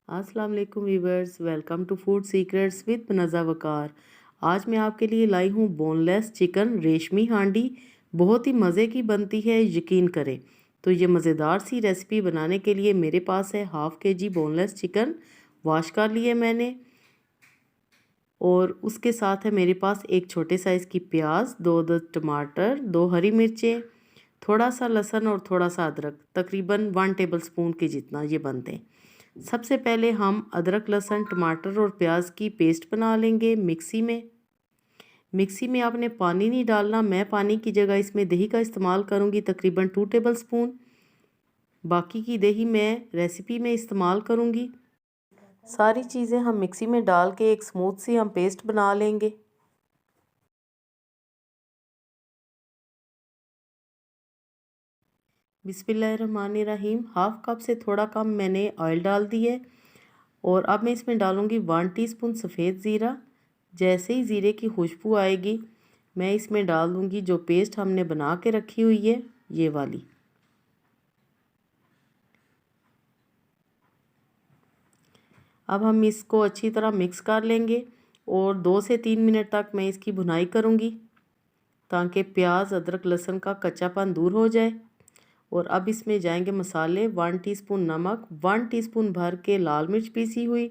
अस्सलाम वालेकुम viewers, welcome to food secrets with Munazza Waqar. आज मैं आपके लिए लाई हूँ बोनलेस चिकन रेशमी हांडी। बहुत ही मज़े की बनती है, यकीन करें। तो ये मज़ेदार सी रेसिपी बनाने के लिए मेरे पास है half kg boneless chicken. Wash कर लिए मैंने। और उसके साथ है मेरे पास एक छोटे साइज़ की प्याज, 2 टमाटर, 2 हरी मिर्चें, थोड़ा सा लहसुन और थोड़ा सा अदरक, तकरीबन 1 टेबलस्पून के जितना ये बनते हैं। सबसे पहले हम अदरक, लहसुन, टमाटर और प्याज की पेस्ट बना लेंगे मिक्सी में। मिक्सी में आपने पानी नहीं डालना, मैं पानी की जगह इसमें दही का इस्तेमाल करूँगी, तकरीबन 2 टेबलस्पून। बाकी की दही मैं रेसिपी में इस्तेमाल करूँगी। सारी चीज़ें हम मिक्सी में डाल के एक स्मूथ सी हम पेस्ट बना लेंगे। बिस्मिल्लाहिर्रहमानिर्रहीम। हाफ़ कप से थोड़ा कम मैंने ऑयल डाल दी है। और अब मैं इसमें डालूँगी 1 टीस्पून सफ़ेद ज़ीरा। जैसे ही ज़ीरे की खुशबू आएगी मैं इसमें डाल दूँगी जो पेस्ट हमने बना के रखी हुई है, ये वाली। अब हम इसको अच्छी तरह मिक्स कर लेंगे और 2 से 3 मिनट तक मैं इसकी भुनाई करूँगी ताकि प्याज, अदरक, लहसुन का कच्चापन दूर हो जाए। और अब इसमें जाएंगे मसाले। 1 टीस्पून नमक, 1 टीस्पून भर के लाल मिर्च पीसी हुई,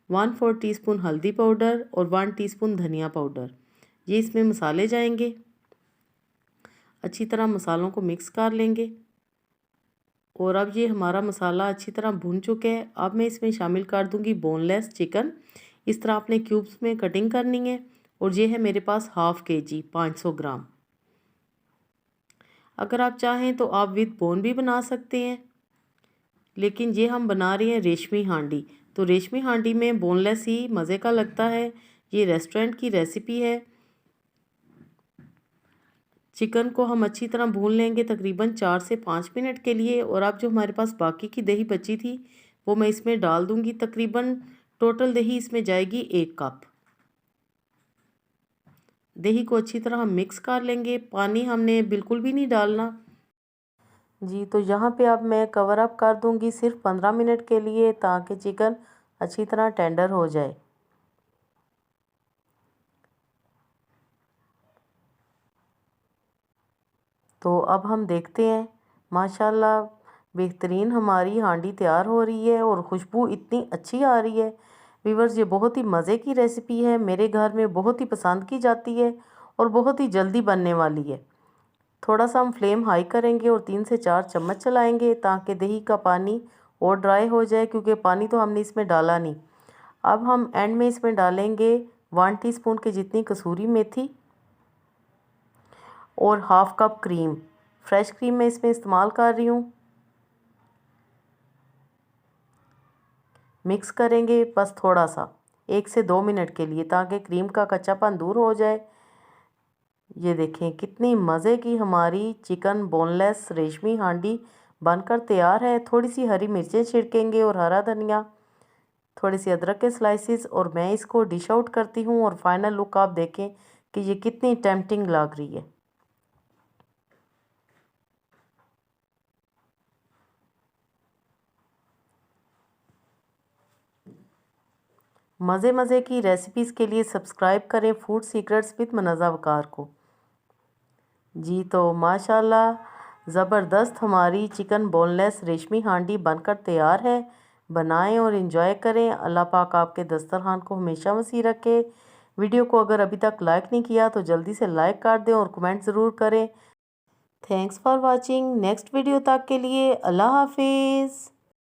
1/4 टीस्पून हल्दी पाउडर और 1 टीस्पून धनिया पाउडर, ये इसमें मसाले जाएंगे। अच्छी तरह मसालों को मिक्स कर लेंगे। और अब ये हमारा मसाला अच्छी तरह भुन चुके हैं। अब मैं इसमें शामिल कर दूंगी बोनलेस चिकन। इस तरह आपने क्यूब्स में कटिंग करनी है। और ये है मेरे पास हाफ़ kg 500 ग्राम। अगर आप चाहें तो आप विद बोन भी बना सकते हैं, लेकिन ये हम बना रहे हैं रेशमी हांडी। तो रेशमी हांडी में बोनलेस ही मज़े का लगता है। ये रेस्टोरेंट की रेसिपी है। चिकन को हम अच्छी तरह भून लेंगे तकरीबन 4 से 5 मिनट के लिए। और अब जो हमारे पास बाकी की दही बची थी वो मैं इसमें डाल दूंगी। तकरीबन टोटल दही इसमें जाएगी 1 कप। दही को अच्छी तरह हम मिक्स कर लेंगे। पानी हमने बिल्कुल भी नहीं डालना जी। तो यहाँ पे अब मैं कवर अप कर दूंगी सिर्फ 15 मिनट के लिए ताकि चिकन अच्छी तरह टेंडर हो जाए। तो अब हम देखते हैं, माशाल्लाह बेहतरीन हमारी हांडी तैयार हो रही है और खुशबू इतनी अच्छी आ रही है। व्यूअर्स, ये बहुत ही मज़े की रेसिपी है, मेरे घर में बहुत ही पसंद की जाती है और बहुत ही जल्दी बनने वाली है। थोड़ा सा हम फ्लेम हाई करेंगे और 3 से 4 चम्मच चलाएंगे ताकि दही का पानी और ड्राई हो जाए, क्योंकि पानी तो हमने इसमें डाला नहीं। अब हम एंड में इसमें डालेंगे 1 टीस्पून के जितनी कसूरी मेथी और half cup cream. Fresh cream मैं इसमें इस्तेमाल कर रही हूँ। मिक्स करेंगे बस थोड़ा सा 1 से 2 मिनट के लिए ताकि क्रीम का कच्चापन दूर हो जाए। ये देखें कितनी मज़े की हमारी चिकन बोनलेस रेशमी हांडी बनकर तैयार है। थोड़ी सी हरी मिर्चें छिड़केंगे और हरा धनिया, थोड़ी सी अदरक के स्लाइसिस, और मैं इसको डिश आउट करती हूँ। और फाइनल लुक आप देखें कि ये कितनी टेम्पटिंग लग रही है। मज़े मज़े की रेसिपीज़ के लिए सब्सक्राइब करें फूड सीक्रेट्स विद मुनज़्ज़ा वकार को जी। तो माशाल्लाह ज़बरदस्त हमारी चिकन बोनलेस रेशमी हांडी बनकर तैयार है। बनाएं और इन्जॉय करें। अल्लाह पाक आपके दस्तरखान को हमेशा वसी रखे। वीडियो को अगर अभी तक लाइक नहीं किया तो जल्दी से लाइक कर दें और कमेंट ज़रूर करें। Thanks for watching. Next video तक के लिए अल्लाह हाफिज़।